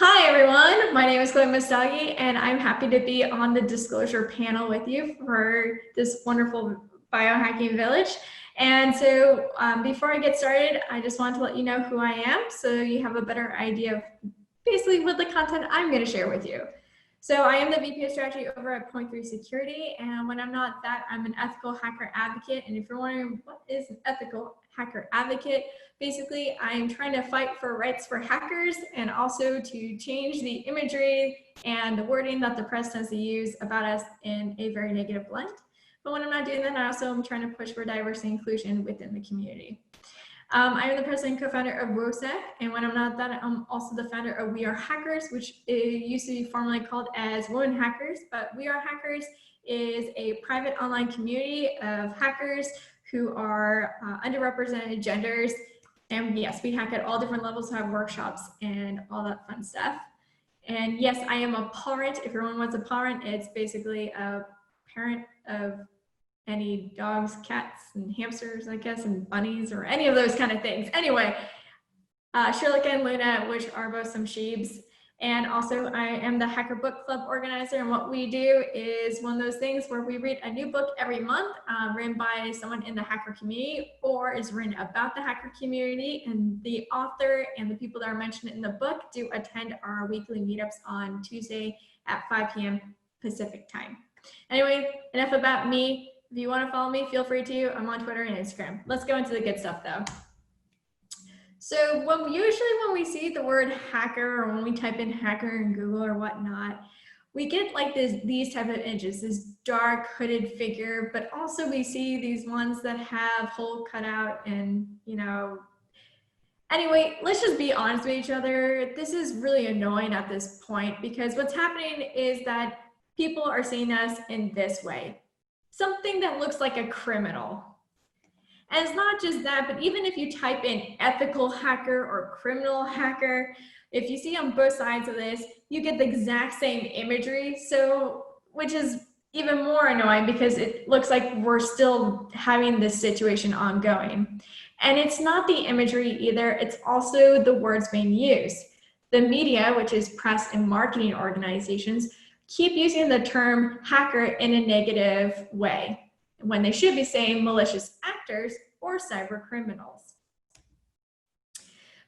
Hi everyone, my name is Chloé Messdaghi and I'm happy to be on the disclosure panel with you for this wonderful biohacking village. And so before I get started, I just want to let you know who I am so you have a better idea of basically what the content I'm going to share with you. So I am the VP of Strategy over at Point3 Security, and when I'm not that, I'm an ethical hacker advocate. And if you're wondering what is an ethical hacker advocate, basically I'm trying to fight for rights for hackers and also to change the imagery and the wording that the press tends to use about us in a very negative light. But when I'm not doing that, I also am trying to push for diversity and inclusion within the community. I am the president and co-founder of WoSEC, and when I'm not that, I'm also the founder of WeAreHackerz, which used to be formerly called as WomenHackerz, but WeAreHackerz is a private online community of hackers who are underrepresented genders. And yes, we hack at all different levels, have workshops and all that fun stuff. And yes, I am a parent. If everyone wants a parent, it's basically a parent of any dogs, cats, and hamsters, I guess, and bunnies, or any of those kind of things. Anyway, Sherlock and Luna, which are both some sheeps. And also I am the Hacker Book Club organizer, and what we do is one of those things where we read a new book every month written by someone in the hacker community or is written about the hacker community, and the author and the people that are mentioned in the book do attend our weekly meetups on Tuesday at 5 p.m. Pacific time. Anyway, enough about me. If you want to follow me, feel free to. I'm on Twitter and Instagram. Let's go into the good stuff though. So usually when we see the word hacker, or when we type in hacker in Google or whatnot, we get like these type of images, this dark hooded figure, but also we see these ones that have hole cut out and, you know, anyway, let's just be honest with each other. This is really annoying at this point because what's happening is that people are seeing us in this way. Something that looks like a criminal. And it's not just that, but even if you type in ethical hacker or criminal hacker, if you see on both sides of this, you get the exact same imagery. So, which is even more annoying because it looks like we're still having this situation ongoing. And it's not the imagery either, it's also the words being used. The media, which is press and marketing organizations, keep using the term hacker in a negative way when they should be saying malicious actors or cyber criminals.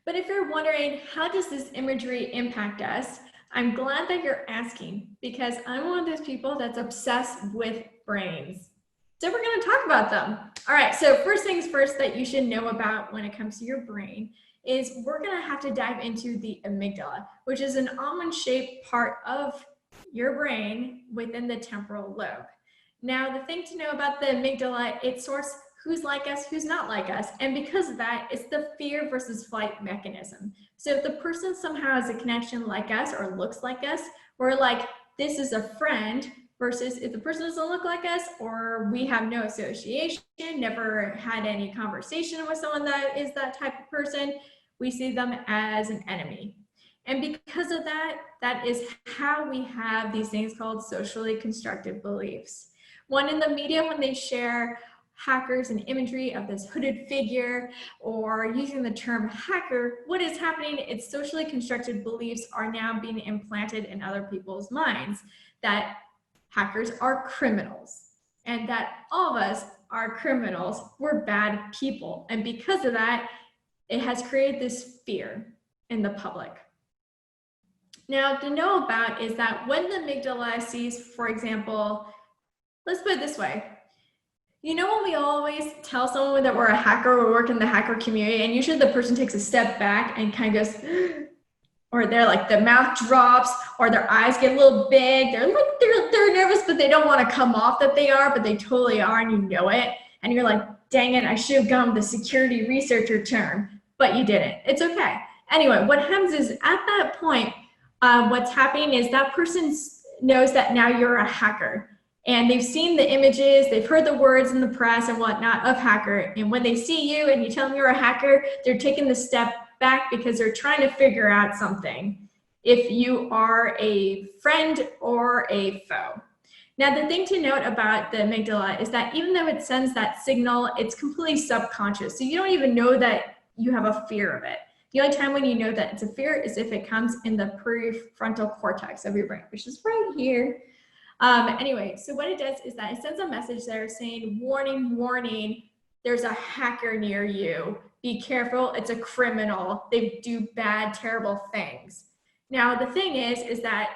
But if you're wondering, how does this imagery impact us? I'm glad that you're asking because I'm one of those people that's obsessed with brains. So we're going to talk about them. All right, so first things first that you should know about when it comes to your brain is we're going to have to dive into the amygdala, which is an almond-shaped part of your brain within the temporal lobe. Now, the thing to know about the amygdala, it sorts who's like us, who's not like us. And because of that, it's the fear versus flight mechanism. So if the person somehow has a connection like us or looks like us, we're like, this is a friend, versus if the person doesn't look like us or we have no association, never had any conversation with someone that is that type of person, we see them as an enemy. And because of that, that is how we have these things called socially constructed beliefs. One in the media, when they share hackers and imagery of this hooded figure or using the term hacker, what is happening? It's socially constructed beliefs are now being implanted in other people's minds that hackers are criminals and that all of us are criminals. We're bad people. And because of that, it has created this fear in the public. Now, to know about is that when the amygdala sees, for example, let's put it this way. You know when we always tell someone that we're a hacker or work in the hacker community, and usually the person takes a step back and kind of goes, or they're like, the mouth drops, or their eyes get a little big. They're like, they're nervous, but they don't want to come off that they are, but they totally are, and you know it. And you're like, dang it, I should have gone with the security researcher term, but you didn't. It's okay. Anyway, what happens is at that point, what's happening is that person knows that now you're a hacker. And they've seen the images, they've heard the words in the press and whatnot of hacker. And when they see you and you tell them you're a hacker, they're taking the step back because they're trying to figure out something, if you are a friend or a foe. Now, the thing to note about the amygdala is that even though it sends that signal, it's completely subconscious. So you don't even know that you have a fear of it. The only time when you know that it's a fear is if it comes in the prefrontal cortex of your brain, which is right here. Anyway, so what it does is that it sends a message there saying, warning, warning, there's a hacker near you. Be careful, it's a criminal. They do bad, terrible things. Now, the thing is that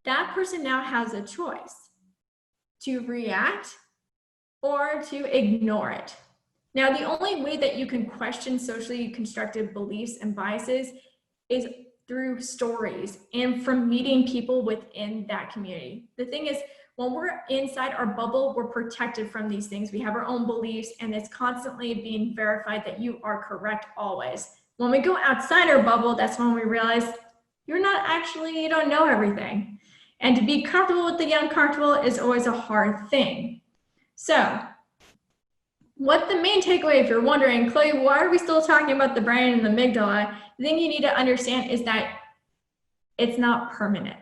that person now has a choice to react or to ignore it. Now, the only way that you can question socially constructed beliefs and biases is through stories and from meeting people within that community. The thing is, when we're inside our bubble, we're protected from these things. We have our own beliefs, and it's constantly being verified that you are correct always. When we go outside our bubble, that's when we realize you don't know everything. And to be comfortable with the uncomfortable is always a hard thing. So, what the main takeaway, if you're wondering, Chloe, why are we still talking about the brain and the amygdala? The thing you need to understand is that it's not permanent.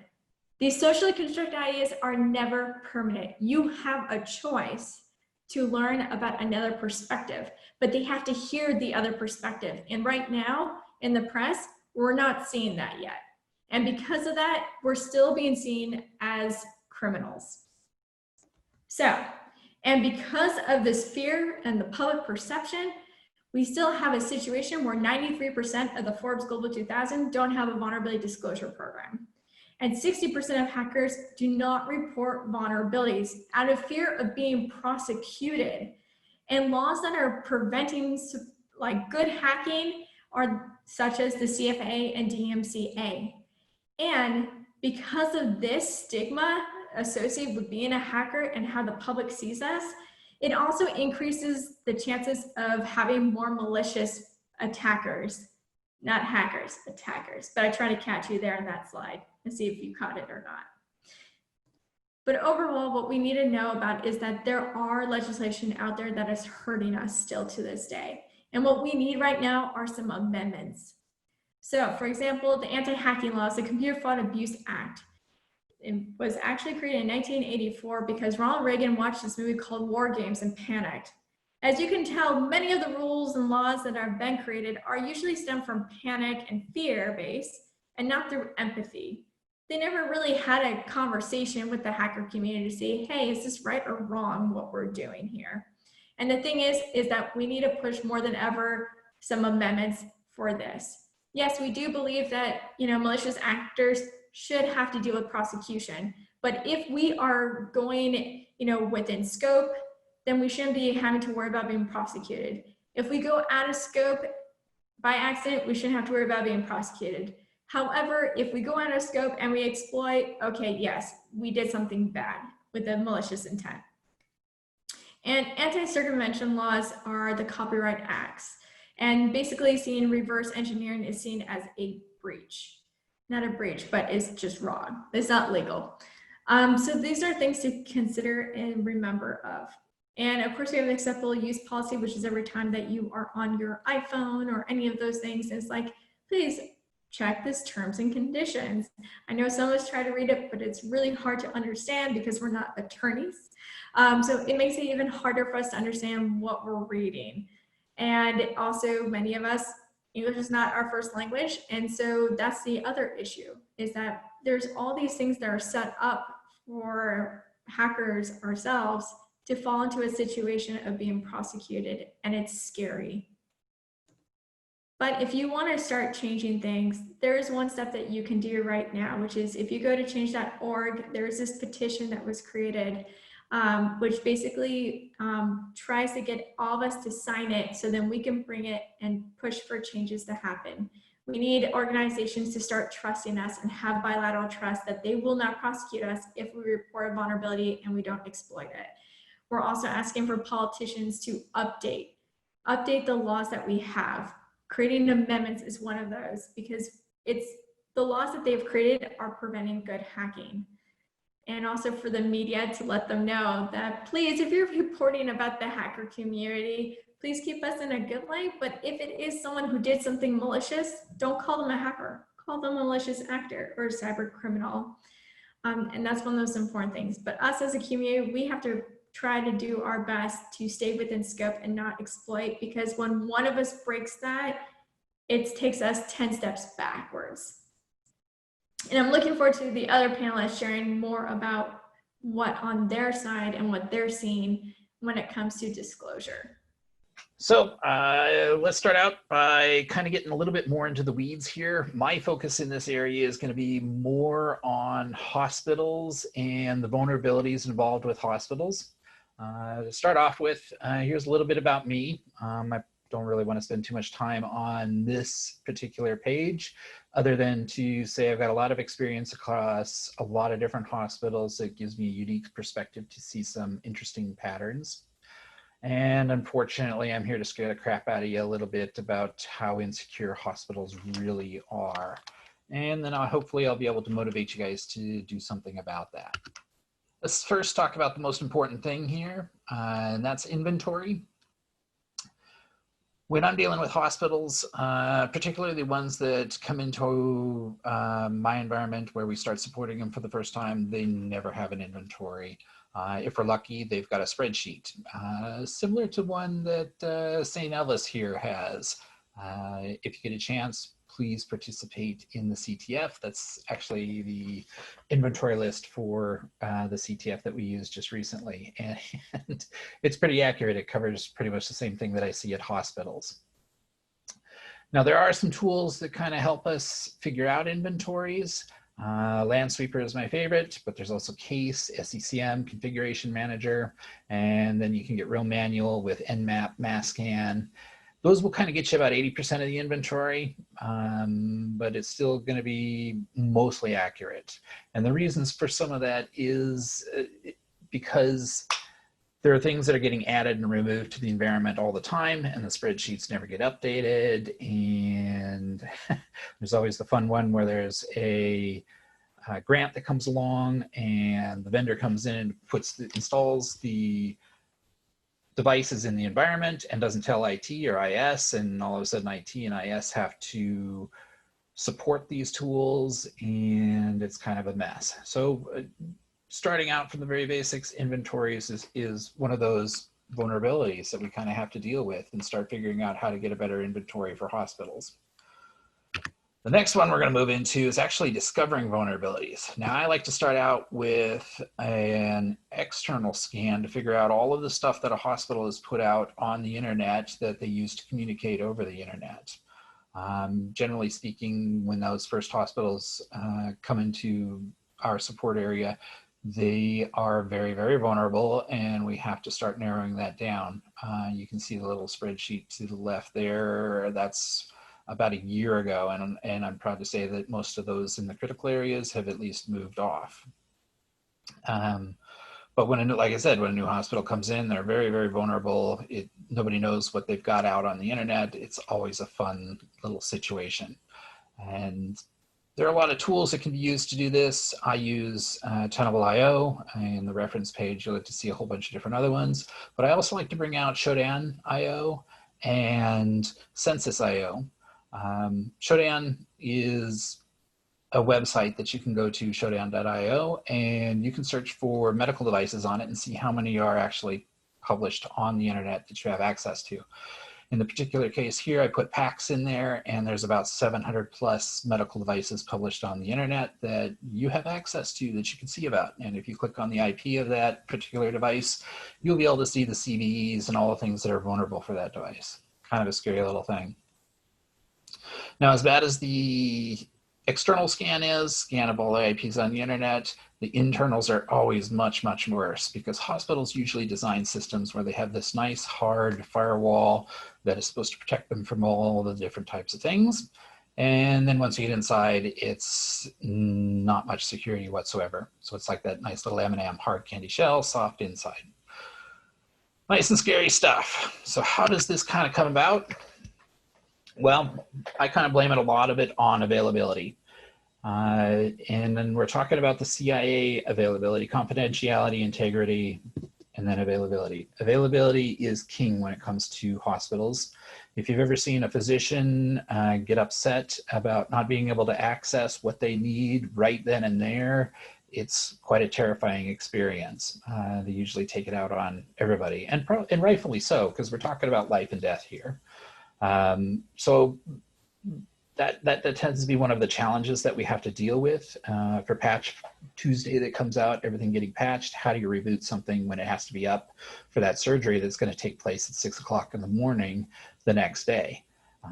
These socially constructed ideas are never permanent. You have a choice to learn about another perspective, but they have to hear the other perspective. And right now in the press, we're not seeing that yet. And because of that, we're still being seen as criminals. So, and because of this fear and the public perception, we still have a situation where 93% of the Forbes Global 2000 don't have a vulnerability disclosure program. And 60% of hackers do not report vulnerabilities out of fear of being prosecuted. And laws that are preventing like good hacking are such as the CFAA and DMCA. And because of this stigma associated with being a hacker and how the public sees us, it also increases the chances of having more malicious attackers, not hackers, attackers. But I try to catch you there in that slide and see if you caught it or not. But overall, what we need to know about is that there are legislation out there that is hurting us still to this day. And what we need right now are some amendments. So for example, the anti-hacking laws, the Computer Fraud Abuse Act, it was actually created in 1984 because Ronald Reagan watched this movie called War Games and panicked. As you can tell, many of the rules and laws that have been created are usually stem from panic and fear-based and not through empathy. They never really had a conversation with the hacker community to say, hey, is this right or wrong what we're doing here? And the thing is that we need to push more than ever some amendments for this. Yes, we do believe that, malicious actors should have to deal with prosecution. But if we are going, within scope, then we shouldn't be having to worry about being prosecuted. If we go out of scope by accident, we shouldn't have to worry about being prosecuted. However, if we go out of scope and we exploit, okay, yes, we did something bad with a malicious intent. And anti-circumvention laws are the copyright acts. And basically seeing reverse engineering is seen as a breach. Not a breach, but it's just wrong. It's not legal. So these are things to consider and remember of. And of course, we have an acceptable use policy, which is every time that you are on your iPhone or any of those things, it's like, please check this terms and conditions. I know some of us try to read it, but it's really hard to understand because we're not attorneys. So it makes it even harder for us to understand what we're reading. And also many of us, English is not our first language. And so that's the other issue, is that there's all these things that are set up for hackers ourselves to fall into a situation of being prosecuted, and it's scary. But if you want to start changing things, there is one step that you can do right now, which is if you go to change.org, there's this petition that was created, which basically tries to get all of us to sign it so then we can bring it and push for changes to happen. We need organizations to start trusting us and have bilateral trust that they will not prosecute us if we report a vulnerability and we don't exploit it. We're also asking for politicians to update the laws that we have. Creating amendments is one of those because it's the laws that they've created are preventing good hacking. And also for the media to let them know that please, if you're reporting about the hacker community, please keep us in a good light. But if it is someone who did something malicious, don't call them a hacker, call them a malicious actor or a cyber criminal. And that's one of those important things. But us as a community, we have to try to do our best to stay within scope and not exploit, because when one of us breaks that, it takes us 10 steps backwards. And I'm looking forward to the other panelists sharing more about what on their side and what they're seeing when it comes to disclosure. So let's start out by kind of getting a little bit more into the weeds here. My focus in this area is going to be more on hospitals and the vulnerabilities involved with hospitals. To start off with, here's a little bit about me. I don't really want to spend too much time on this particular page, other than to say I've got a lot of experience across a lot of different hospitals. That gives me a unique perspective to see some interesting patterns. And unfortunately, I'm here to scare the crap out of you a little bit about how insecure hospitals really are. And then hopefully I'll be able to motivate you guys to do something about that. Let's first talk about the most important thing here, and that's inventory. When I'm dealing with hospitals, particularly the ones that come into my environment where we start supporting them for the first time, they never have an inventory. If we're lucky, they've got a spreadsheet, similar to one that St. Ellis here has. If you get a chance, please participate in the CTF. That's actually the inventory list for the CTF that we used just recently. And it's pretty accurate. It covers pretty much the same thing that I see at hospitals. Now, there are some tools that kind of help us figure out inventories. Landsweeper is my favorite, but there's also Case, SECM, Configuration Manager, and then you can get real manual with Nmap, Masscan. Those will kind of get you about 80% of the inventory, but it's still going to be mostly accurate. And the reasons for some of that is because there are things that are getting added and removed to the environment all the time, and the spreadsheets never get updated. And there's always the fun one where there's a grant that comes along, and the vendor comes in and installs the devices in the environment and doesn't tell IT or IS, and all of a sudden IT and IS have to support these tools, and it's kind of a mess. So starting out from the very basics, inventories is one of those vulnerabilities that we kind of have to deal with and start figuring out how to get a better inventory for hospitals. The next one we're going to move into is actually discovering vulnerabilities. Now, I like to start out with an external scan to figure out all of the stuff that a hospital has put out on the internet that they use to communicate over the internet. Generally speaking, when those first hospitals come into our support area, they are very, very vulnerable, and we have to start narrowing that down. You can see the little spreadsheet to the left there. That's about a year ago, and I'm proud to say that most of those in the critical areas have at least moved off. But like I said, when a new hospital comes in, they're very, very vulnerable. Nobody knows what they've got out on the internet. It's always a fun little situation. And there are a lot of tools that can be used to do this. I use Tenable.io, and the reference page, you'll get to see a whole bunch of different other ones. But I also like to bring out Shodan.io and Census.io. Shodan is a website that you can go to, Shodan.io, and you can search for medical devices on it and see how many are actually published on the internet that you have access to. In the particular case here, I put PACS in there, and there's about 700 plus medical devices published on the internet that you have access to that you can see about. And if you click on the IP of that particular device, you'll be able to see the CVEs and all the things that are vulnerable for that device. Kind of a scary little thing. Now, as bad as the external scan of all the IPs on the internet, the internals are always much, much worse, because hospitals usually design systems where they have this nice hard firewall that is supposed to protect them from all the different types of things. And then once you get inside, it's not much security whatsoever. So it's like that nice little M&M hard candy shell, soft inside. Nice and scary stuff. So how does this kind of come about? Well, I kind of blame a lot of it on availability. And then we're talking about the CIA availability, confidentiality, integrity, and then availability. Availability is king when it comes to hospitals. If you've ever seen a physician get upset about not being able to access what they need right then and there, it's quite a terrifying experience. They usually take it out on everybody, and rightfully so, because we're talking about life and death here. So that tends to be one of the challenges that we have to deal with for Patch Tuesday that comes out, everything getting patched. How do you reboot something when it has to be up for that surgery that's going to take place at 6 o'clock in the morning the next day?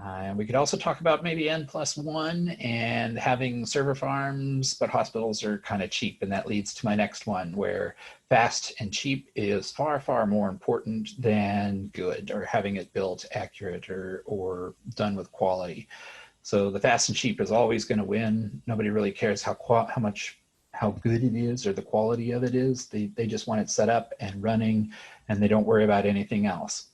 And we could also talk about maybe N+1 and having server farms, but hospitals are kind of cheap. And that leads to my next one, where fast and cheap is far, far more important than good, or having it built accurate or done with quality. So the fast and cheap is always going to win. Nobody really cares how good it is or the quality of it is. They just want it set up and running, and they don't worry about anything else.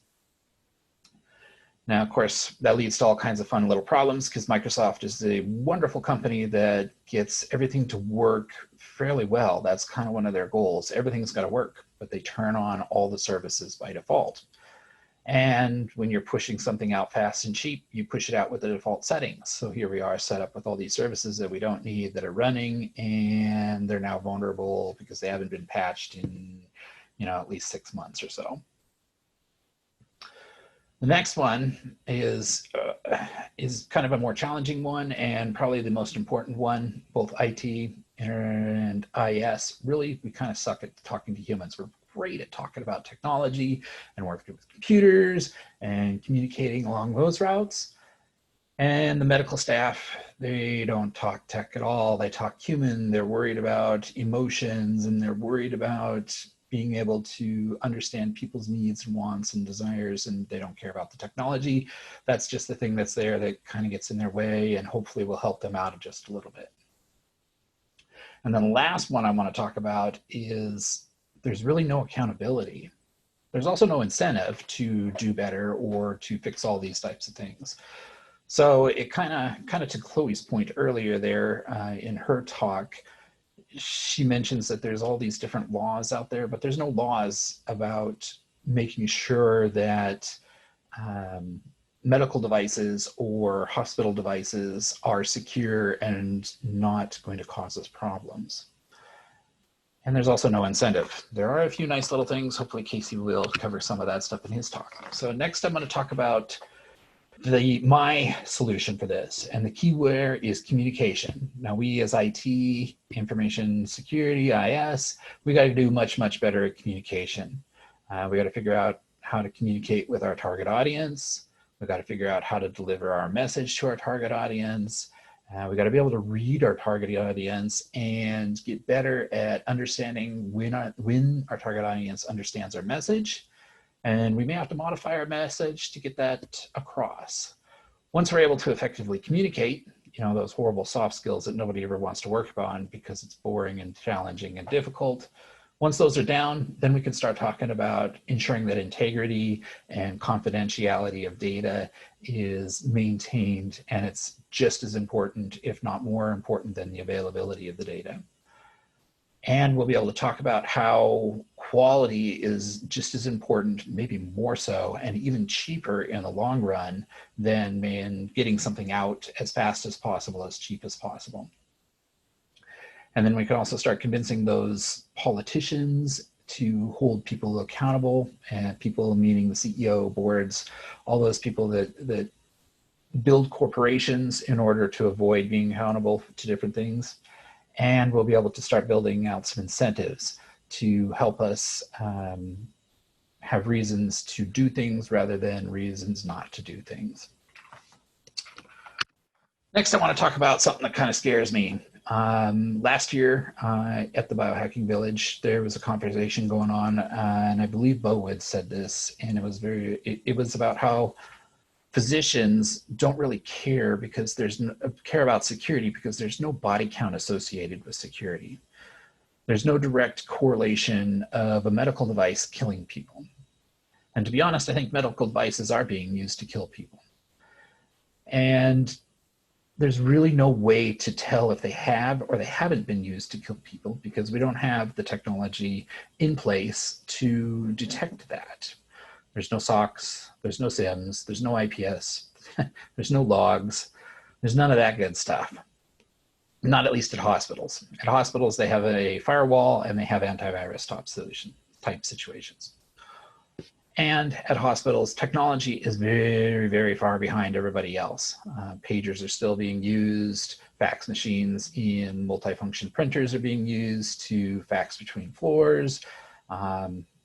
Now, of course, that leads to all kinds of fun little problems, because Microsoft is a wonderful company that gets everything to work fairly well. That's kind of one of their goals. Everything's got to work, but they turn on all the services by default. And when you're pushing something out fast and cheap, you push it out with the default settings. So here we are set up with all these services that we don't need that are running, and they're now vulnerable because they haven't been patched in, at least 6 months or so. The next one is kind of a more challenging one, and probably the most important one. Both IT and IS, really, we kind of suck at talking to humans. We're great at talking about technology and working with computers and communicating along those routes. And the medical staff, they don't talk tech at all. They talk human. They're worried about emotions, and they're worried about being able to understand people's needs and wants and desires, and they don't care about the technology. That's just the thing that's there that kind of gets in their way, and hopefully will help them out just a little bit. And then the last one I want to talk about is there's really no accountability. There's also no incentive to do better or to fix all these types of things. So it kind of to Chloe's point earlier there in her talk, she mentions that there's all these different laws out there, but there's no laws about making sure that medical devices or hospital devices are secure and not going to cause us problems. And there's also no incentive. There are a few nice little things. Hopefully Casey will cover some of that stuff in his talk. So next I'm going to talk about my solution for this, and the key word is communication. Now, we as IT, information security, IS, we got to do much, much better at communication. We got to figure out how to communicate with our target audience. We got to figure out how to deliver our message to our target audience. We got to be able to read our target audience and get better at understanding when our target audience understands our message. And we may have to modify our message to get that across. Once we're able to effectively communicate, those horrible soft skills that nobody ever wants to work on because it's boring and challenging and difficult. Once those are down, then we can start talking about ensuring that integrity and confidentiality of data is maintained, and it's just as important, if not more important, than the availability of the data. And we'll be able to talk about how quality is just as important, maybe more so, and even cheaper in the long run than getting something out as fast as possible, as cheap as possible. And then we can also start convincing those politicians to hold people accountable, and people meaning the CEO, boards, all those people that build corporations in order to avoid being accountable to different things. And we'll be able to start building out some incentives to help us have reasons to do things rather than reasons not to do things. Next, I want to talk about something that kind of scares me. Last year at the Biohacking Village, there was a conversation going on, and I believe Bo had said this, and it was about how physicians don't really care about security because there's no body count associated with security. There's no direct correlation of a medical device killing people. And to be honest, I think medical devices are being used to kill people. And there's really no way to tell if they have or they haven't been used to kill people, because we don't have the technology in place to detect that. There's no SOCs, there's no SIMs, there's no IPS, there's no logs, there's none of that good stuff. Not at least at hospitals. At hospitals, they have a firewall and they have antivirus type situations. And at hospitals, technology is very, very far behind everybody else. Pagers are still being used. Fax machines in multifunction printers are being used to fax between floors.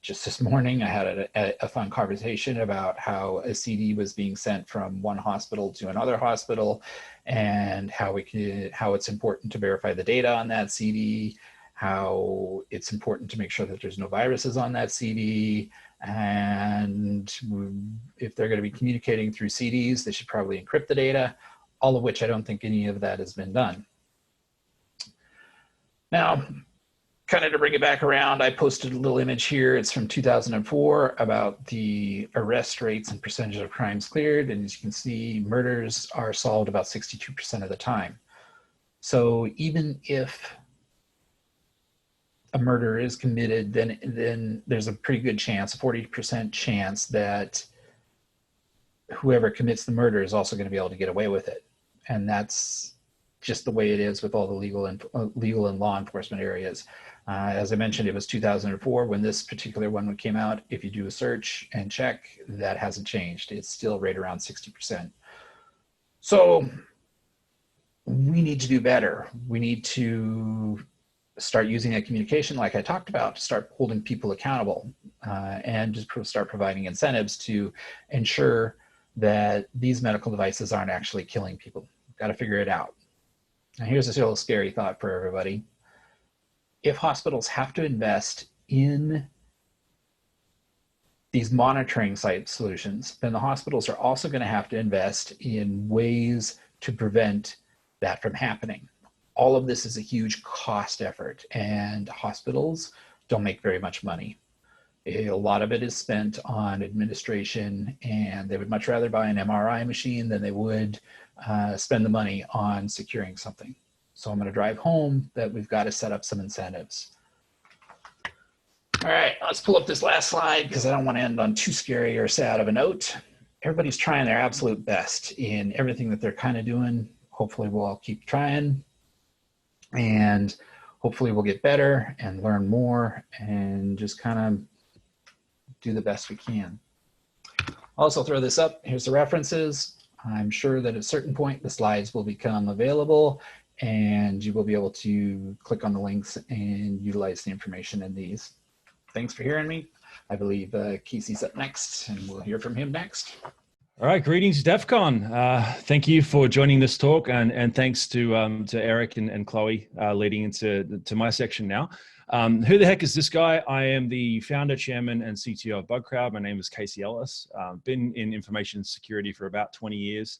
Just this morning, I had a fun conversation about how a CD was being sent from one hospital to another hospital, and how it's important to verify the data on that CD, how it's important to make sure that there's no viruses on that CD, and if they're going to be communicating through CDs, they should probably encrypt the data, all of which I don't think any of that has been done. Now, kind of to bring it back around, I posted a little image here. It's from 2004 about the arrest rates and percentage of crimes cleared. And as you can see, murders are solved about 62% of the time. So even if a murder is committed, then there's a pretty good chance, a 40% chance, that whoever commits the murder is also going to be able to get away with it. And that's just the way it is with all the legal and law enforcement areas. As I mentioned, it was 2004 when this particular one came out. If you do a search and check, that hasn't changed. It's still right around 60%. So we need to do better. We need to start using that communication, like I talked about, to start holding people accountable, and just start providing incentives to ensure that these medical devices aren't actually killing people. Got to figure it out. Now, here's a little scary thought for everybody. If hospitals have to invest in these monitoring site solutions, then the hospitals are also going to have to invest in ways to prevent that from happening. All of this is a huge cost effort, and hospitals don't make very much money. A lot of it is spent on administration, and they would much rather buy an MRI machine than they would spend the money on securing something. So I'm going to drive home that we've got to set up some incentives. All right, let's pull up this last slide because I don't want to end on too scary or sad of a note. Everybody's trying their absolute best in everything that they're kind of doing. Hopefully we'll all keep trying, and hopefully we'll get better and learn more and just kind of do the best we can. I'll also throw this up. Here's the references. I'm sure that at a certain point the slides will become available, and you will be able to click on the links and utilize the information in these. Thanks for hearing me. I believe Casey's up next, and we'll hear from him next. All right, greetings, DEF CON. Thank you for joining this talk, and thanks to Eirick and Chloe leading into my section now. Who the heck is this guy? I am the founder, chairman, and CTO of Bugcrowd. My name is Casey Ellis. Been in information security for about 20 years.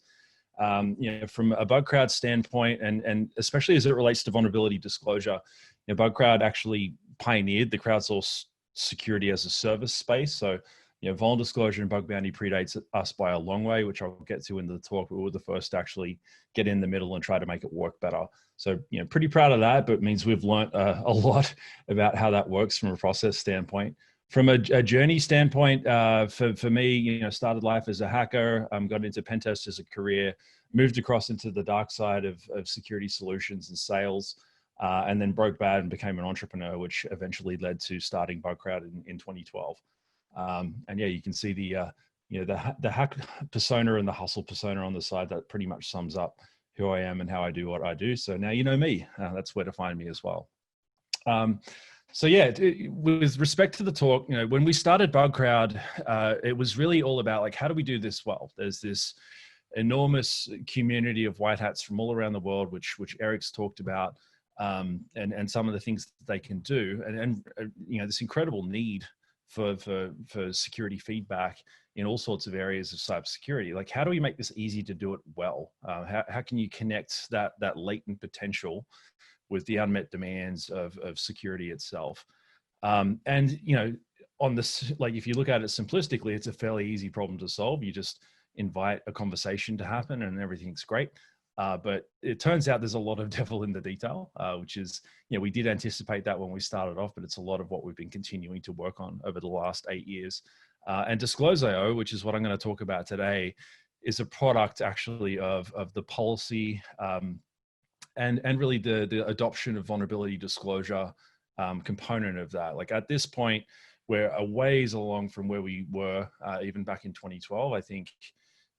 From a Bugcrowd standpoint, and especially as it relates to vulnerability disclosure, Bugcrowd actually pioneered the crowdsourced security as a service space. So, vulnerability disclosure and bug bounty predates us by a long way, which I'll get to in the talk, but we were the first to actually get in the middle and try to make it work better. So, pretty proud of that, but it means we've learned a lot about how that works from a process standpoint. From a journey standpoint, for me, started life as a hacker, got into pen test as a career, moved across into the dark side of security solutions and sales, and then broke bad and became an entrepreneur, which eventually led to starting Bugcrowd in 2012. And yeah, you can see the hack persona and the hustle persona on the side. That pretty much sums up who I am and how I do what I do. So now you know me. That's where to find me as well. So yeah, with respect to the talk, when we started Bugcrowd, it was really all about like, how do we do this well? There's this enormous community of white hats from all around the world, which Eirick's talked about, and some of the things that they can do, and this incredible need for security feedback in all sorts of areas of cybersecurity. Like, how do we make this easy to do it well? How can you connect that latent potential with the unmet demands of security itself? On this, like, if you look at it simplistically, it's a fairly easy problem to solve. You just invite a conversation to happen and everything's great. But it turns out there's a lot of devil in the detail, which is, we did anticipate that when we started off, but it's a lot of what we've been continuing to work on over the last 8 years. And Disclose.io, which is what I'm going to talk about today, is a product actually of the policy and really the adoption of vulnerability disclosure component of that. Like, at this point, we're a ways along from where we were even back in 2012. I think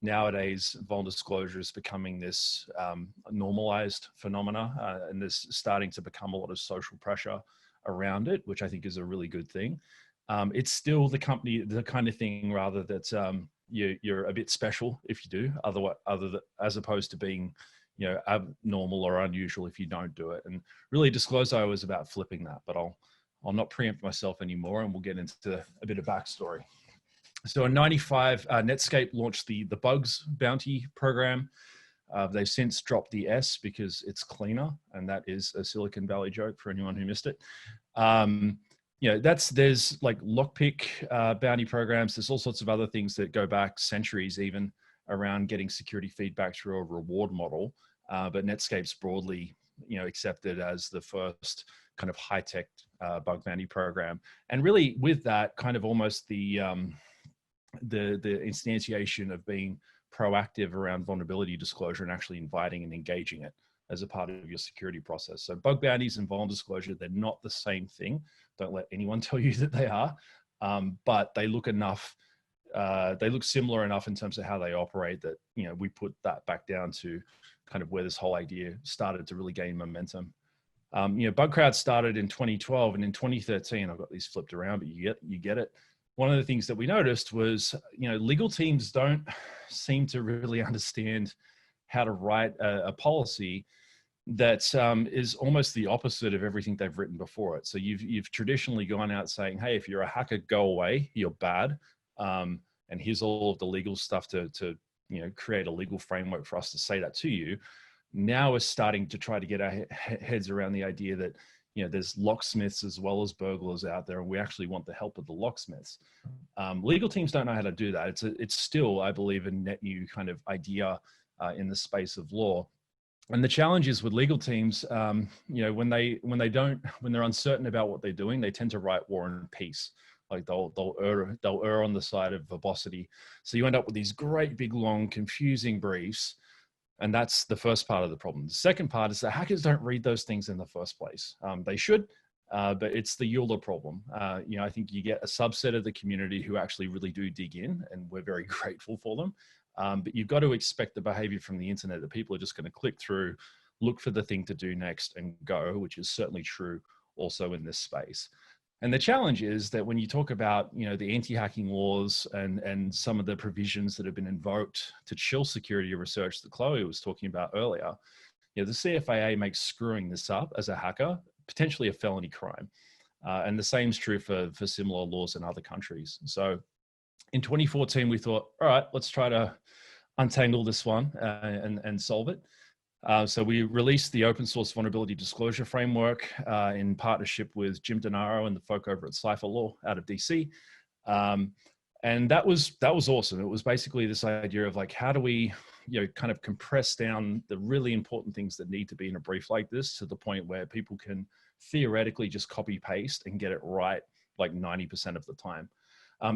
nowadays vulnerability disclosure is becoming this normalized phenomena, and there's starting to become a lot of social pressure around it, which I think is a really good thing. It's still the kind of thing rather that you're a bit special if you do, as opposed to being, you know, abnormal or unusual if you don't do it. And really Disclosure was about flipping that, but I'll not preempt myself anymore, and we'll get into a bit of backstory. So in 95, Netscape launched the Bugs Bounty program. They've since dropped the S because it's cleaner, and that is a Silicon Valley joke for anyone who missed it. You know, there's like lockpick bounty programs. There's all sorts of other things that go back centuries even around getting security feedback through a reward model. But Netscape's broadly, you know, accepted as the first kind of high-tech bug bounty program. And really with that kind of almost the instantiation of being proactive around vulnerability disclosure and actually inviting and engaging it as a part of your security process. So bug bounties and vulnerability disclosure, they're not the same thing. Don't let anyone tell you that they are, but they look similar enough in terms of how they operate that, you know, we put that back down to kind of where this whole idea started to really gain momentum. You know, Bugcrowd started in 2012, and in 2013, I've got these flipped around, but you get it. One of the things that we noticed was, you know, legal teams don't seem to really understand how to write a policy that is almost the opposite of everything they've written before it. So you've traditionally gone out saying, hey, if you're a hacker, go away, you're bad. And here's all of the legal stuff to you know, create a legal framework for us to say that to you. Now we're starting to try to get our heads around the idea that, you know, there's locksmiths as well as burglars out there, and we actually want the help of the locksmiths. Legal teams don't know how to do that. It's still, I believe, a net new kind of idea in the space of law. And the challenge is with legal teams, you know, when they're uncertain about what they're doing, they tend to write War and Peace. Like they'll err on the side of verbosity. So you end up with these great big long confusing briefs. And that's the first part of the problem. The second part is that hackers don't read those things in the first place. They should, but it's the Euler problem. You know, I think you get a subset of the community who actually really do dig in, and we're very grateful for them. But you've got to expect the behavior from the internet that people are just going to click through, look for the thing to do next and go, which is certainly true also in this space. And the challenge is that when you talk about, you know, the anti-hacking laws and some of the provisions that have been invoked to chill security research that Chloé was talking about earlier, you know, the CFAA makes screwing this up as a hacker potentially a felony crime. And the same is true for similar laws in other countries. So in 2014, we thought, all right, let's try to untangle this one and solve it. So we released the open source vulnerability disclosure framework in partnership with Jim Denaro and the folk over at Cypher Law out of DC. And that was awesome. It was basically this idea of like, how do we, you know, kind of compress down the really important things that need to be in a brief like this to the point where people can theoretically just copy paste and get it right like 90% of the time.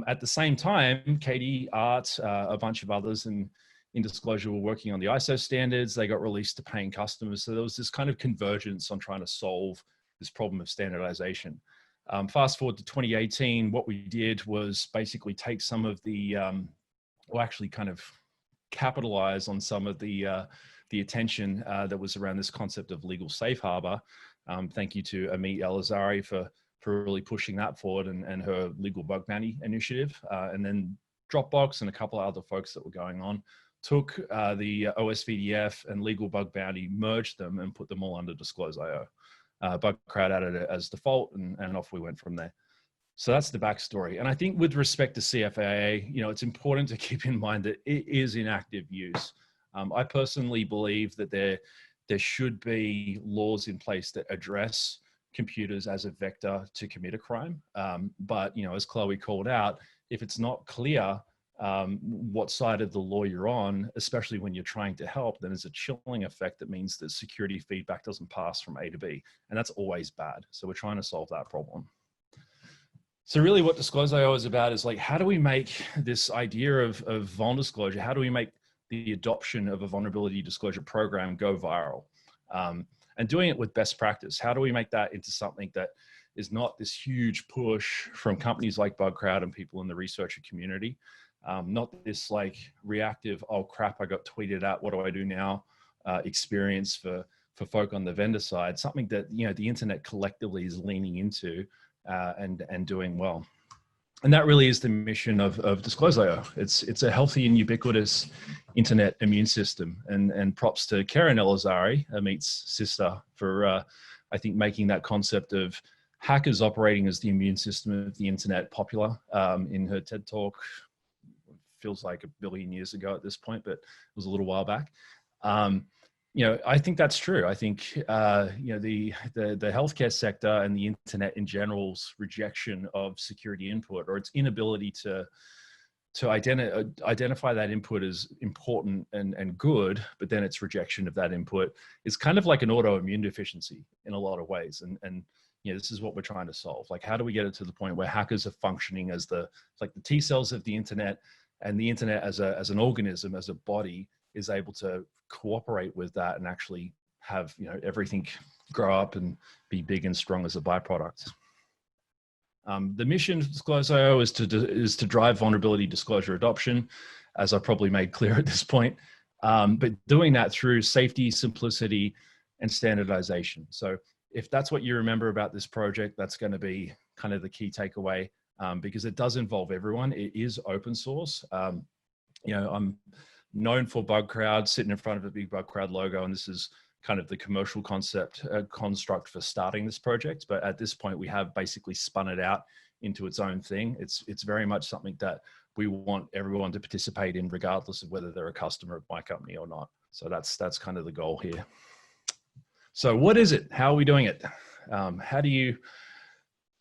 At the same time, Katie, Art, a bunch of others in disclosure were working on the ISO standards. They got released to paying customers. So there was this kind of convergence on trying to solve this problem of standardization. Fast forward to 2018, what we did was basically take some of the, or actually kind of capitalize on some of the attention that was around this concept of legal safe harbor. Thank you to Amit Elazari for really pushing that forward and her legal bug bounty initiative. And then Dropbox and a couple of other folks that were going on took the OSVDF and legal bug bounty, merged them and put them all under Disclose.io. Bugcrowd added it as default and off we went from there. So that's the backstory. And I think with respect to CFAA, you know, it's important to keep in mind that it is in active use. I personally believe that there should be laws in place that address computers as a vector to commit a crime. But, you know, as Chloé called out, if it's not clear what side of the law you're on, especially when you're trying to help, then there's a chilling effect that means that security feedback doesn't pass from A to B. And that's always bad. So we're trying to solve that problem. So really what Disclose.io is about is like, how do we make this idea of vuln disclosure, how do we make the adoption of a vulnerability disclosure program go viral? And doing it with best practice, how do we make that into something that is not this huge push from companies like Bugcrowd and people in the researcher community. Not this like reactive, oh crap, I got tweeted at, what do I do now? Experience for folk on the vendor side, something that, you know, the internet collectively is leaning into and doing well. And that really is the mission of Disclose.io. It's a healthy and ubiquitous internet immune system. And props to Karen Elizari, Amit's sister, for I think making that concept of hackers operating as the immune system of the internet popular in her TED talk. Feels like a billion years ago at this point, but it was a little while back. You know, I think that's true. I think you know, the healthcare sector and the internet in general's rejection of security input, or its inability to identify that input as important and good, but then its rejection of that input is kind of like an autoimmune deficiency in a lot of ways. And you know, this is what we're trying to solve. Like, how do we get it to the point where hackers are functioning as the T cells of the internet, and the internet as an organism, as a body, is able to cooperate with that and actually have, you know, everything grow up and be big and strong as a byproduct. The mission of Disclose.io is to drive vulnerability disclosure adoption, as I probably made clear at this point, but doing that through safety, simplicity, and standardization. So if that's what you remember about this project, that's going to be kind of the key takeaway, because it does involve everyone. It is open source. You know, I'm known for Bugcrowd, sitting in front of a big Bugcrowd logo, and this is kind of the commercial construct for starting this project. But at this point, we have basically spun it out into its own thing. It's very much something that we want everyone to participate in, regardless of whether they're a customer of my company or not. So that's kind of the goal here. So what is it? How are we doing it? How do you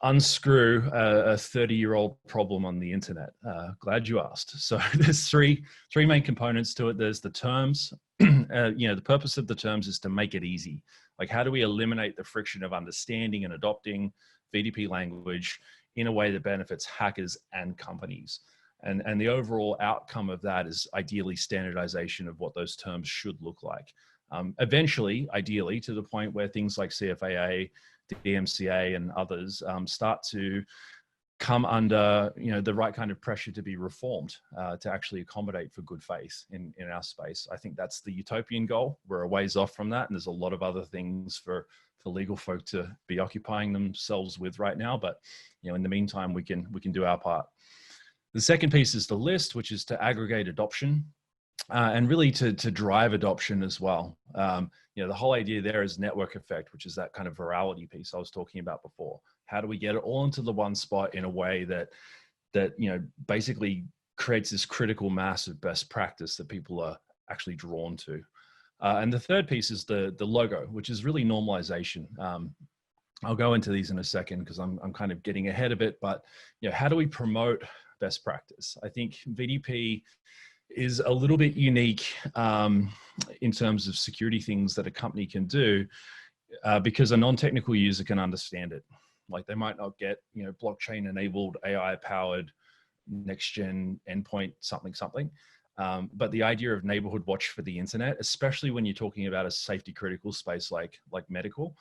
unscrew a 30-year-old problem on the internet? Glad you asked. So there's three main components to it. There's the terms. You know, the purpose of the terms is to make it easy. Like, how do we eliminate the friction of understanding and adopting VDP language in a way that benefits hackers and companies? And the overall outcome of that is ideally standardization of what those terms should look like. Eventually, ideally, to the point where things like CFAA, DMCA, and others start to come under, you know, the right kind of pressure to be reformed to actually accommodate for good faith in our space. I think that's the utopian goal. We're a ways off from that, and there's a lot of other things for legal folk to be occupying themselves with right now. But, you know, in the meantime, we can do our part. The second piece is the list, which is to aggregate adoption. And really to drive adoption as well. You know, the whole idea there is network effect, which is that kind of virality piece I was talking about before. How do we get it all into the one spot in a way that you know, basically creates this critical mass of best practice that people are actually drawn to? And the third piece is the logo, which is really normalization. I'll go into these in a second because I'm kind of getting ahead of it. But, you know, how do we promote best practice? I think VDP is a little bit unique in terms of security things that a company can do because a non-technical user can understand it. Like, they might not get, you know, blockchain enabled, AI powered, next gen endpoint something. But the idea of neighborhood watch for the internet, especially when you're talking about a safety critical space like medical,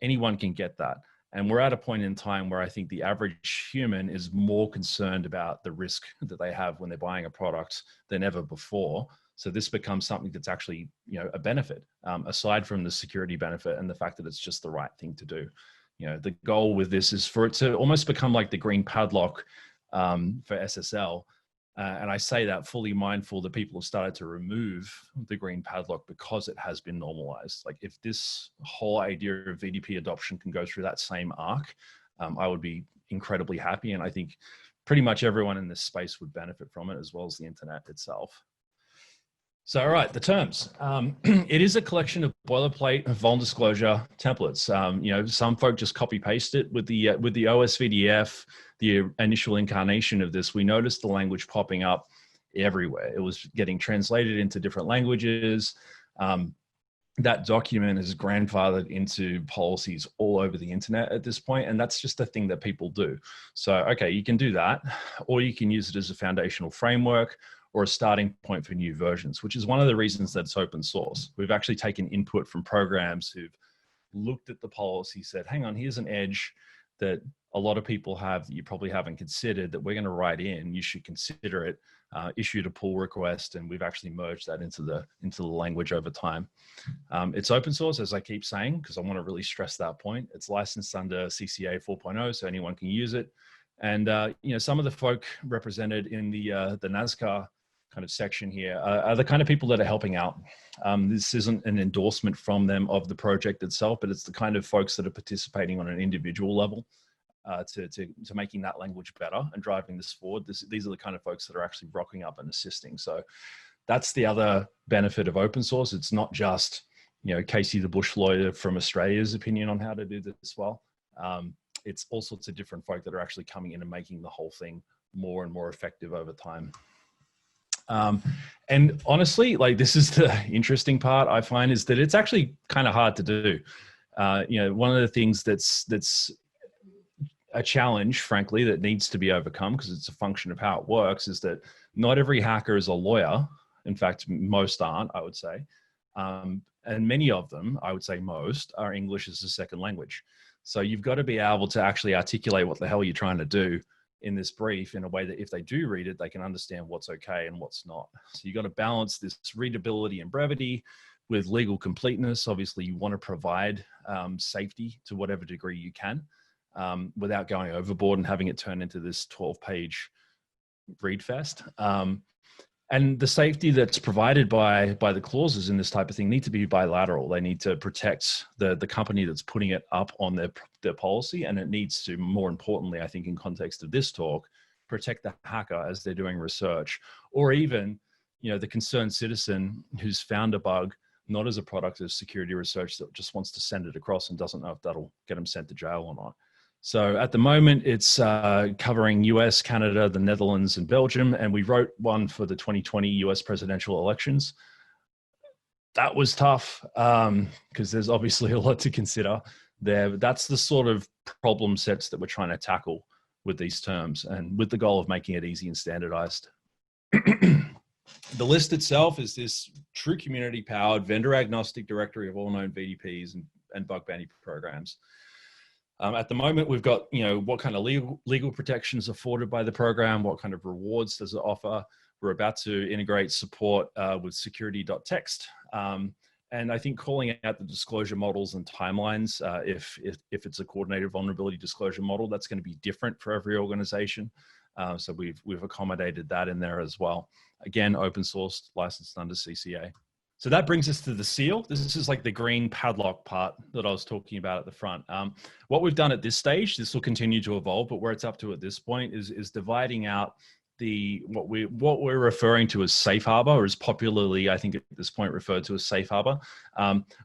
anyone can get that. And we're at a point in time where I think the average human is more concerned about the risk that they have when they're buying a product than ever before. So this becomes something that's actually, you know, a benefit, aside from the security benefit and the fact that it's just the right thing to do. You know, the goal with this is for it to almost become like the green padlock for SSL. And I say that fully mindful that people have started to remove the green padlock because it has been normalized. Like, if this whole idea of VDP adoption can go through that same arc, I would be incredibly happy. And I think pretty much everyone in this space would benefit from it, as well as the internet itself. So, all right, the terms. It is a collection of boilerplate vuln disclosure templates. You know, some folk just copy paste it with the OSVDF, the initial incarnation of this. We noticed the language popping up everywhere. It was getting translated into different languages. That document is grandfathered into policies all over the internet at this point, and that's just a thing that people do. So, okay, you can do that, or you can use it as a foundational framework or a starting point for new versions, which is one of the reasons that it's open source. We've actually taken input from programs who've looked at the policy, said, hang on, here's an edge that a lot of people have that you probably haven't considered that we're going to write in. You should consider it, issued a pull request, and we've actually merged that into the language over time. It's open source, as I keep saying, because I want to really stress that point. It's licensed under CCA 4.0, so anyone can use it. And you know, some of the folk represented in the NASCAR kind of section here are the kind of people that are helping out. This isn't an endorsement from them of the project itself, but it's the kind of folks that are participating on an individual level to making that language better and driving this forward. These are the kind of folks that are actually rocking up and assisting. So that's the other benefit of open source. It's not just, you know, Casey the Bush lawyer from Australia's opinion on how to do this well. It's all sorts of different folk that are actually coming in and making the whole thing more and more effective over time. And honestly, like, this is the interesting part I find, is that it's actually kind of hard to do. You know, one of the things that's a challenge, frankly, that needs to be overcome, because it's a function of how it works, is that not every hacker is a lawyer. In fact, most aren't, I would say. And many of them, I would say most, are English as a second language. So you've got to be able to actually articulate what the hell you're trying to do in this brief in a way that if they do read it, they can understand what's okay and what's not. So you've got to balance this readability and brevity with legal completeness. Obviously, you want to provide safety to whatever degree you can without going overboard and having it turn into this 12-page read fest. And the safety that's provided by the clauses in this type of thing need to be bilateral. They need to protect the company that's putting it up on their policy, and it needs to, more importantly, I think in context of this talk, protect the hacker as they're doing research, or even, you know, the concerned citizen who's found a bug, not as a product of security research, that just wants to send it across and doesn't know if that'll get them sent to jail or not. So at the moment, it's covering US, Canada, the Netherlands, and Belgium. And we wrote one for the 2020 US presidential elections. That was tough because there's obviously a lot to consider there. But that's the sort of problem sets that we're trying to tackle with these terms, and with the goal of making it easy and standardized. The list itself is this true community-powered, vendor-agnostic directory of all known VDPs and bug bounty programs. At the moment, we've got, you know, what kind of legal protections afforded by the program, what kind of rewards does it offer. We're about to integrate support with security.txt. And I think calling out the disclosure models and timelines, if it's a coordinated vulnerability disclosure model, that's going to be different for every organization. So we've accommodated that in there as well. Again, open source, licensed under CCA. So that brings us to the seal. This is like the green padlock part that I was talking about at the front. What we've done at this stage, this will continue to evolve, but where it's up to at this point is dividing out what we're referring to as safe harbor, or is popularly, I think at this point, referred to as safe harbor.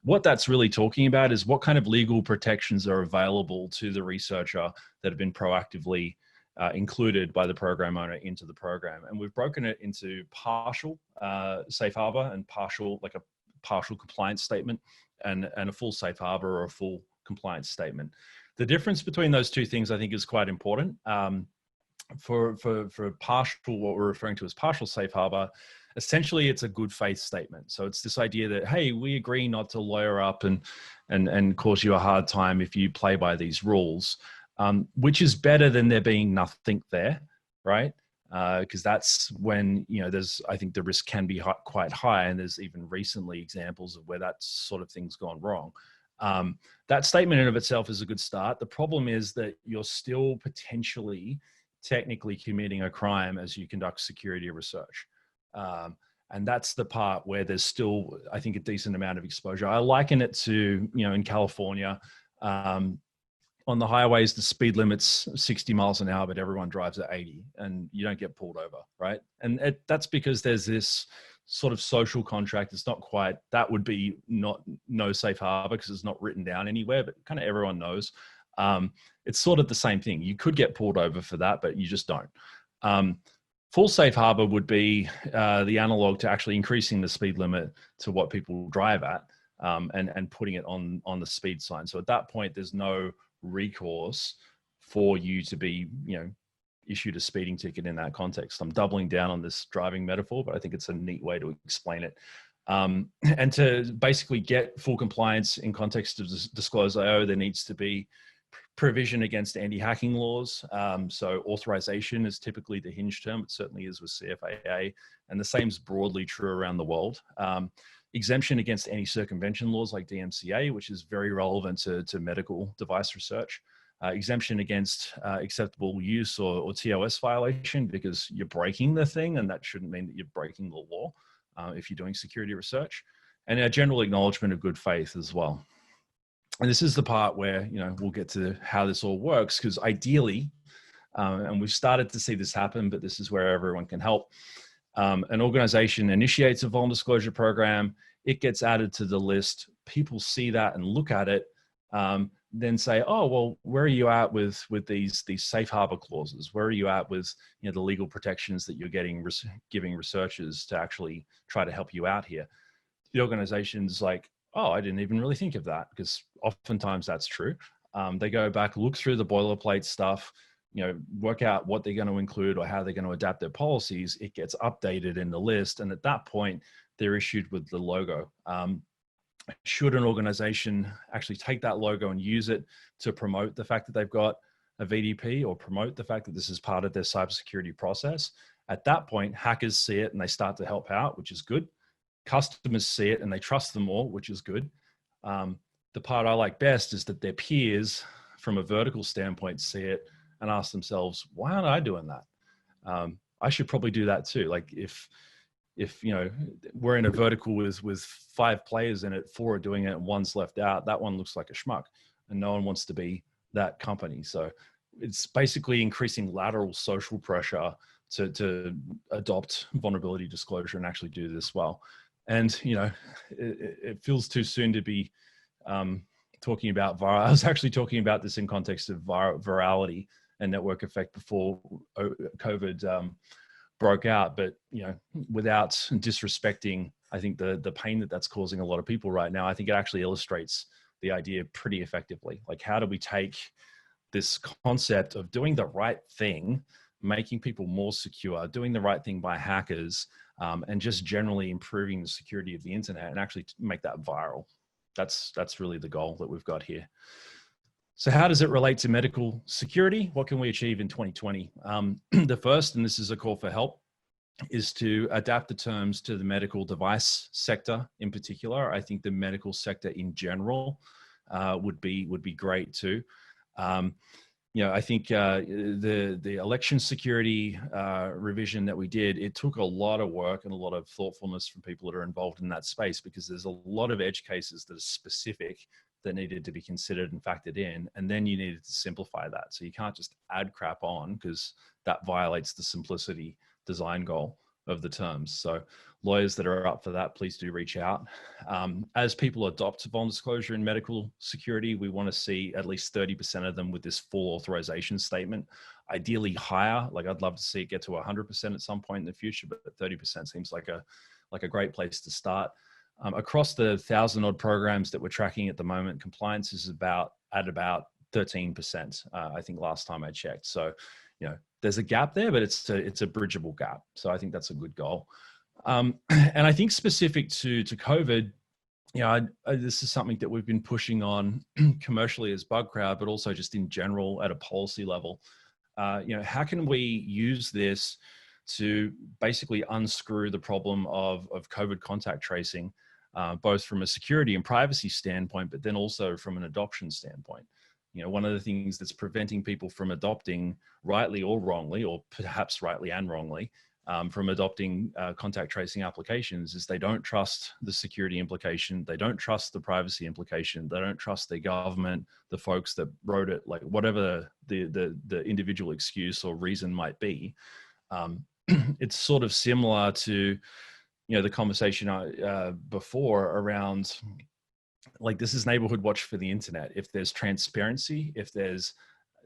What that's really talking about is what kind of legal protections are available to the researcher that have been proactively included by the program owner into the program. And we've broken it into partial safe harbor and partial compliance statement, and a full safe harbor or a full compliance statement. The difference between those two things, I think, is quite important. For partial, what we're referring to as partial safe harbor, essentially it's a good faith statement. So it's this idea that, hey, we agree not to lawyer up and cause you a hard time if you play by these rules. Which is better than there being nothing there, right? Because that's when, you know, I think the risk can be quite high, and there's even recently examples of where that sort of thing's gone wrong. That statement in of itself is a good start. The problem is that you're still potentially technically committing a crime as you conduct security research. And that's the part where there's still, I think, a decent amount of exposure. I liken it to, you know, in California, on the highways, the speed limit's 60 miles an hour, but everyone drives at 80 and you don't get pulled over, right? And that's because there's this sort of social contract. It's not quite, that would be no safe harbor because it's not written down anywhere, but kind of everyone knows. It's sort of the same thing. You could get pulled over for that, but you just don't. Full safe harbor would be the analog to actually increasing the speed limit to what people drive at, and putting it on the speed sign. So at that point, there's no recourse for you to be, you know, issued a speeding ticket in that context. I'm doubling down on this driving metaphor, but I think it's a neat way to explain it. And to basically get full compliance in context of disclose IO, there needs to be provision against anti-hacking laws. So authorization is typically the hinge term. It certainly is with CFAA, and the same is broadly true around the world. Exemption against anti-circumvention laws like DMCA, which is very relevant to medical device research. Exemption against acceptable use or TOS violation, because you're breaking the thing, and that shouldn't mean that you're breaking the law if you're doing security research. And a general acknowledgement of good faith as well. And this is the part where, you know, we'll get to how this all works, because ideally, and we've started to see this happen, but this is where everyone can help. An organization initiates a vulnerable disclosure program, it gets added to the list, people see that and look at it, then say, oh, well, where are you at with these safe harbor clauses? Where are you at with, you know, the legal protections that you're giving researchers to actually try to help you out here? The organization's like, oh, I didn't even really think of that, because oftentimes that's true. They go back, look through the boilerplate stuff, you know, work out what they're going to include or how they're going to adapt their policies. It gets updated in the list, and at that point, they're issued with the logo. Should an organization actually take that logo and use it to promote the fact that they've got a VDP or promote the fact that this is part of their cybersecurity process? At that point, hackers see it and they start to help out, which is good. Customers see it and they trust them more, which is good. The part I like best is that their peers, from a vertical standpoint, see it and ask themselves, why aren't I doing that? I should probably do that too. Like if you know, we're in a vertical with 5 players in it, 4 are doing it and 1's left out, that one looks like a schmuck, and no one wants to be that company. So it's basically increasing lateral social pressure to adopt vulnerability disclosure and actually do this well. And, you know, it feels too soon to be talking about viral. I was actually talking about this in context of virality and network effect before COVID broke out. But, you know, without disrespecting, I think the pain that's causing a lot of people right now, I think it actually illustrates the idea pretty effectively. Like, how do we take this concept of doing the right thing, making people more secure, doing the right thing by hackers, and just generally improving the security of the internet, and actually make that viral? That's really the goal that we've got here. So how does it relate to medical security? What can we achieve in 2020? The first, and this is a call for help, is to adapt the terms to the medical device sector in particular. I think the medical sector in general would be great too. You know, I think the election security revision that we did, it took a lot of work and a lot of thoughtfulness from people that are involved in that space, because there's a lot of edge cases that are specific that needed to be considered and factored in, and then you needed to simplify that. So you can't just add crap on, because that violates the simplicity design goal of the terms. So lawyers that are up for that, please do reach out. As people adopt vulnerability disclosure in medical security, we want to see at least 30% of them with this full authorization statement, ideally higher. Like, I'd love to see it get to 100% at some point in the future, but 30% seems like a great place to start. Across the 1,000 odd programs that we're tracking at the moment, compliance is at about 13%. I think last time I checked. So, you know, there's a gap there, but it's a bridgeable gap. So I think that's a good goal. And I think specific to COVID, you know, this is something that we've been pushing on commercially as Bugcrowd, but also just in general at a policy level. You know, how can we use this to basically unscrew the problem of COVID contact tracing, both from a security and privacy standpoint, but then also from an adoption standpoint? You know, one of the things that's preventing people from adopting, rightly or wrongly, or perhaps rightly and wrongly, from adopting contact tracing applications is they don't trust the security implication, they don't trust the privacy implication, they don't trust their government, the folks that wrote it, like whatever the individual excuse or reason might be. It's sort of similar to, you know, the conversation before around, like, this is neighborhood watch for the internet. If there's transparency, if there's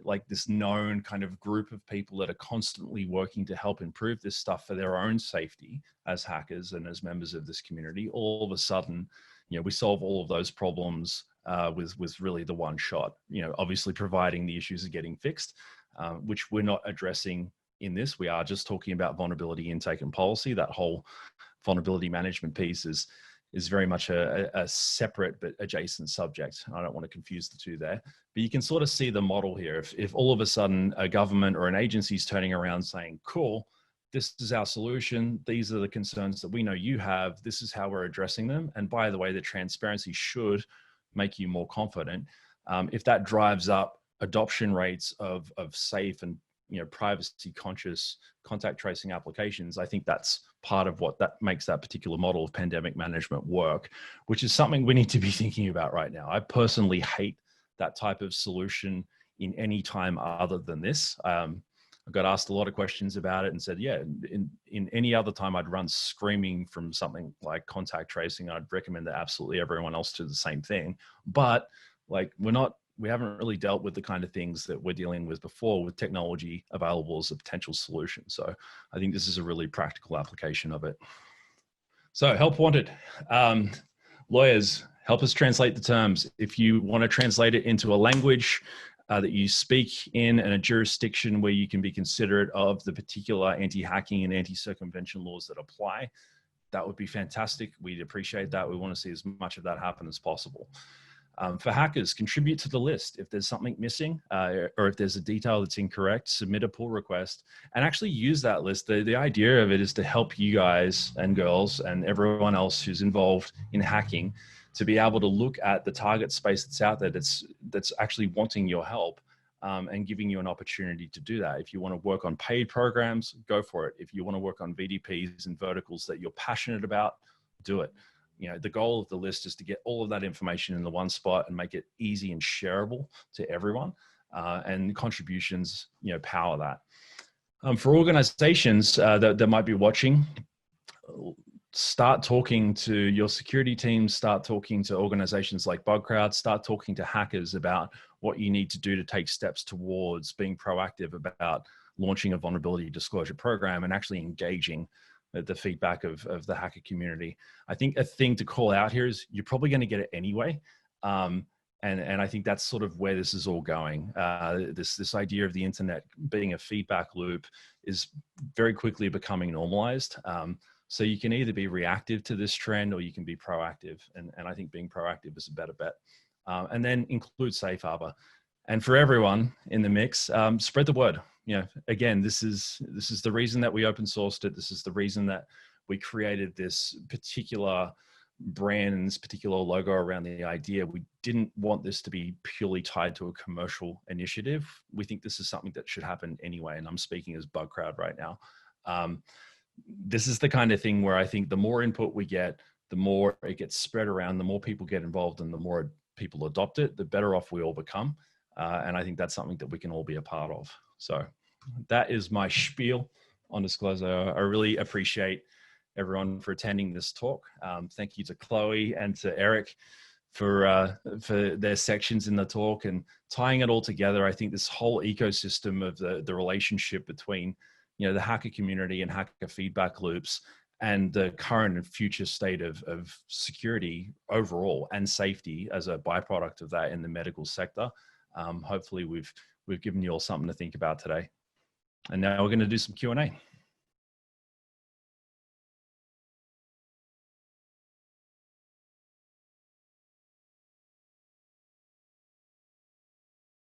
like this known kind of group of people that are constantly working to help improve this stuff for their own safety as hackers and as members of this community, all of a sudden, you know, we solve all of those problems with really the one shot, you know, obviously providing the issues are getting fixed, which we're not addressing in this. We are just talking about vulnerability intake and policy. That whole vulnerability management piece is is very much a separate but adjacent subject. I don't want to confuse the two there, but you can sort of see the model here. If all of a sudden a government or an agency is turning around saying, cool, this is our solution, these are the concerns that we know you have, this is how we're addressing them. And by the way, the transparency should make you more confident. If that drives up adoption rates of safe and privacy conscious contact tracing applications, I think that's part of what that makes that particular model of pandemic management work, which is something we need to be thinking about right now. I personally hate that type of solution in any time other than this. I got asked a lot of questions about it and said, yeah, in any other time I'd run screaming from something like contact tracing. I'd recommend that absolutely everyone else do the same thing. But like, we haven't really dealt with the kind of things that we're dealing with before with technology available as a potential solution. So I think this is a really practical application of it. So help wanted. Lawyers, help us translate the terms. If you want to translate it into a language that you speak in and a jurisdiction where you can be considerate of the particular anti-hacking and anti-circumvention laws that apply, that would be fantastic. We'd appreciate that. We want to see as much of that happen as possible. For hackers, contribute to the list. If there's something missing or if there's a detail that's incorrect, submit a pull request and actually use that list. The idea of it is to help you guys and girls and everyone else who's involved in hacking to be able to look at the target space that's out there that's actually wanting your help and giving you an opportunity to do that. If you want to work on paid programs, go for it. If you want to work on VDPs and verticals that you're passionate about, do it. The goal of the list is to get all of that information in the one spot and make it easy and shareable to everyone. And contributions, power that. For organizations that might be watching, start talking to your security teams, start talking to organizations like Bugcrowd, start talking to hackers about what you need to do to take steps towards being proactive about launching a vulnerability disclosure program and actually engaging the feedback of the hacker community. I think a thing to call out here is you're probably going to get it anyway. And I think that's sort of where this is all going. This idea of the internet being a feedback loop is very quickly becoming normalized. So you can either be reactive to this trend or you can be proactive. And I think being proactive is a better bet. And then include safe harbor. And for everyone in the mix, spread the word. Again, this is the reason that we open sourced it. This is the reason that we created this particular brand and this particular logo around the idea. We didn't want this to be purely tied to a commercial initiative. We think this is something that should happen anyway. And I'm speaking as Bugcrowd right now. This is the kind of thing where I think the more input we get, the more it gets spread around, the more people get involved and the more people adopt it, the better off we all become. And I think that's something that we can all be a part of. So that is my spiel on disclosure. I really appreciate everyone for attending this talk. Thank you to Chloe and to Eirick for their sections in the talk and tying it all together. I think this whole ecosystem of the relationship between the hacker community and hacker feedback loops and the current and future state of security overall and safety as a byproduct of that in the medical sector. Hopefully we've given you all something to think about today. And now we're going to do some Q&A.